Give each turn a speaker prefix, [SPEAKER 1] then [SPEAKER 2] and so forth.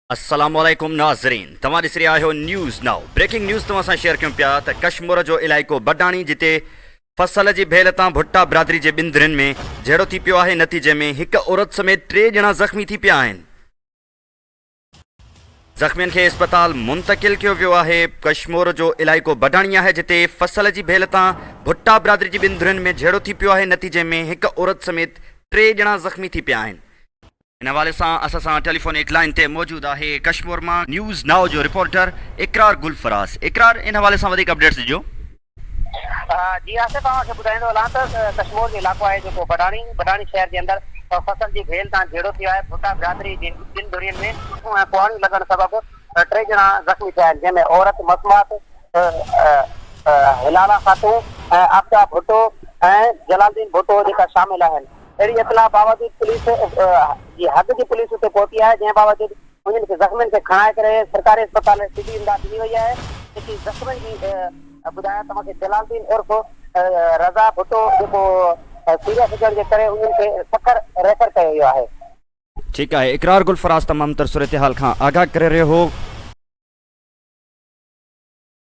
[SPEAKER 1] अस्सलामुअलैकुम नाज़रीन, तव्हां ॾिसी रहिया आहियो न्यूज़ नाउ। ब्रेकिंग न्यूज़ तव्हां सां शेयर कयूं पिया त कश्मीर जो इलाइक़ो बडाणी, जिते फसल जी भेल तां भुट्टा बिरादरी जे ॿिनि धुरियुनि में झेड़ो थी पियो आहे। नतीजे में हिक औरत समेत 3 ॼणा ज़ख़्मी थी पिया आहिनि। ज़ख़्मियुनि खे अस्पताल मुंतक़िल कयो वियो आहे। कश्मीर जो इलाइक़ो बडाणी आहे, जिते फसल जी भेल तां भुट्टा बिरादरी जी ॿिनि धुरियुनि में झेड़ो थी पियो आहे। नतीजे में हिक औरत समेत 3 ॼणा ज़ख़्मी थी पिया आहिनि। इन हवाले सां असां सां टेलीफोनिक लाइन ते मौजूदु आहे कश्मीर मां न्यूज़ नाउ जो रिपोर्टर इकरार गुलफराज़। इकरार, इन हवाले सां वधीक अपडेट्स ॾिजो।
[SPEAKER 2] जी आसिफ, तव्हांखे ॿुधाईंदो हलां त कश्मीर जो इलाइक़ो आहे जेको बडाणी शहर जे अंदरि फसल जी भेल तां झेड़ो थियो आहे। भुट्टा बिरादरी जी ॿिनि धुरियुनि में कुहाड़ी लॻण सबबु 3 ॼणा ज़ख़्मी थिया आहिनि, जंहिंमें औरत मसमात, हिलाला खातून ऐं आफ्ताब भुट्टो ऐं जलालुद्दीन भुट्टो जेका शामिल आहिनि। अहिड़ी इतला बावजूद पुलिस जी हद जी पुलिस उते पहुती आहे, जंहिं बावजूद उन्हनि खे ज़ख़्मियुनि खे खणाए करे सरकारी अस्पताल में सिधी इमदाद ॾिनी वई आहे। जेकी ज़ख़्मियुनि जी ॿुधायां तव्हांखे, जलालुद्दीन उर्फ़ रज़ा भुट्टो जेको सीरियस हुजण जे करे उन्हनि खे सखर रेफर कयो वियो आहे।
[SPEAKER 1] ठीकु आहे, इकरार गुलफराज़ तमामु तर सूरत हाल खां आगाह करे रहियो हो।